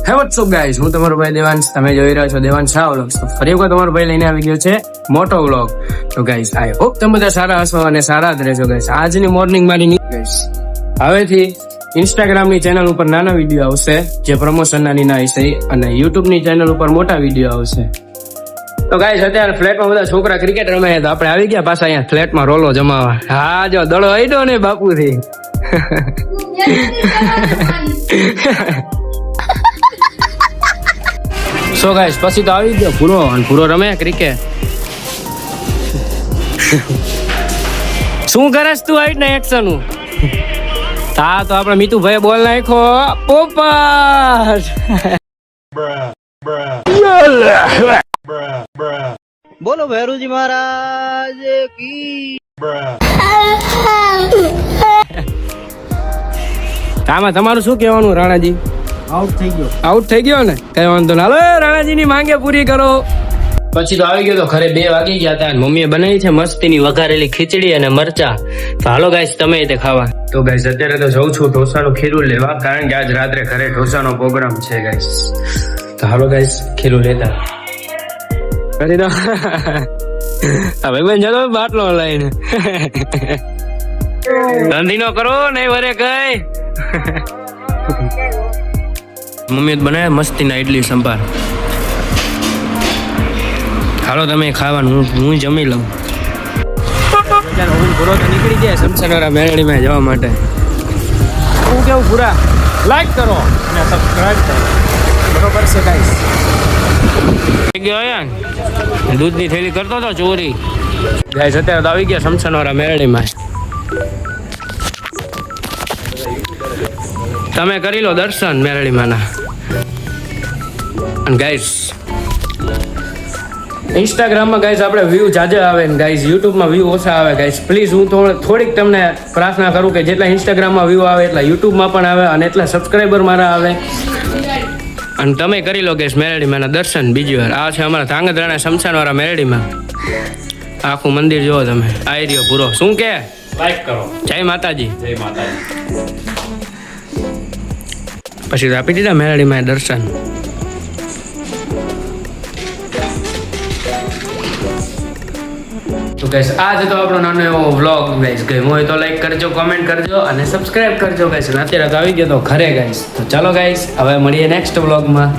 હે watts up guys, હું તમારો ભાઈ દેવાંશ. તમે જોઈ રહ્યા છો દેવાંશ શાહ વ્લોગ્સ. તો ફરી એકવાર તમારો ભાઈ લઈને આવી ગયો છે મોટો વ્લોગ. તો ગાઈસ આઈ હોપ તમે બધા સારા હશો અને સારા જ રહેશો ગાઈસ. આજની મોર્નિંગ મારી ગાઈસ હવેથી ઇન્સ્ટાગ્રામ ની ચેનલ ઉપર નાના વિડીયો આવશે જે પ્રમોશન ના હશે અને યુટ્યુબ ની ચેનલ ઉપર મોટા વિડીયો આવશે. તો ગાઈસ અત્યારે ફ્લેટમાં બધા છોકરા ક્રિકેટ રમે છે તો આપણે આવી ગયા પાછા અહીંયા ફ્લેટમાં રોલો જમાવા. હા જો દડો આડ્યો ને બાપુથી. સો ગાઈસ પછી તો આવી ગયો પૂરો અને પૂરો રમે ક્રિકેટ. શું કરસ તું આવી ને એક્શન નું? હા તો આપણે મીતુભાઈ બોલ નાખ્યો પોપટ. બોલો ભૈરુજી મહારાજ કી. આમાં તમારું શું કહેવાનું રાણાજી? આઉટ થઈ ગયો ને કઈ વાંધો ના. હાલો રાણાજી ની માંગે પૂરી કરો. પછી તો આવી ગયો તો ઘરે 2 વાગી ગયા હતા. મમ્મીએ બનાવી છે મસ્તીની વઘારેલી ખીચડી અને મરચા. તો હાલો ગાઈસ તમે તે ખાવા. તો ગાઈસ અત્યારે તો જઉં છું ઢોસાનું ખીરું લેવા કારણ કે આજ રાત્રે ઘરે ઢોસાનો પ્રોગ્રામ છે ગાઈસ. તો હાલો ગાઈસ ખીરું લેતા કરી દો. હવે બેન જતો બાટલો લઈને ધંધી નો કરો નહીં વરે કઈ. મમ્મી બનાવે મસ્તી ના ઇડલી સંભાર. હાલો તમે ખાવાનું હું જમી લઉં. પૂરો તો નીકળી જાય સમસનવાળા મેળડીમાં જવા માટે. હું કેવું પૂરા લાઈક કરો અને સબસ્ક્રાઇબ કરો બરોબર છે ગાઈસ. ગયો યાર દૂધની થેલી કરતો હતો ચોરી. ગાઈસ અત્યારે તો આવી ગયા સમસનવાળા મેળડીમાં. તમે કરી લો દર્શન મેરડીમાંના. અને ગાઈસ ઇન્સ્ટાગ્રામમાં ગાઈસ આપણે વ્યૂ જાજા આવે ને ગાઈસ યુટ્યુબમાં વ્યૂ ઓછા આવે ગાઈસ. પ્લીઝ હું થોડીક તમને પ્રાર્થના કરું કે જેટલા ઇન્સ્ટાગ્રામમાં વ્યૂ આવે એટલા યુટ્યુબમાં પણ આવે અને એટલા સબસ્ક્રાઈબર મારા આવે. અને તમે કરી લો ગાઈસ મેરડીમાંના દર્શન બીજી વાર. આ છે અમારા ધાંગધ્રાના શમશાનવાળા મેરડીમાં. આખું મંદિર જુઓ તમે. આવી રહ્યો પૂરો. શું કે લાઈક કરો. જય માતાજી. જય માતાજી. પછી આપી દીધા મેરડીમાં દર્શન. તો ગાઈસ આજ તો આપણો નાનો એવો વ્લોગ ગાઈસ ગમ્યો હોય તો લાઈક કરજો, કોમેન્ટ કરજો અને સબસ્ક્રાઇબ કરજો ગાઈસ. અત્યારે તો આવી ગયો તો ઘરે ગાઈસ. તો ચાલો ગાઈસ હવે મળીએ નેક્સ્ટ વ્લોગમાં.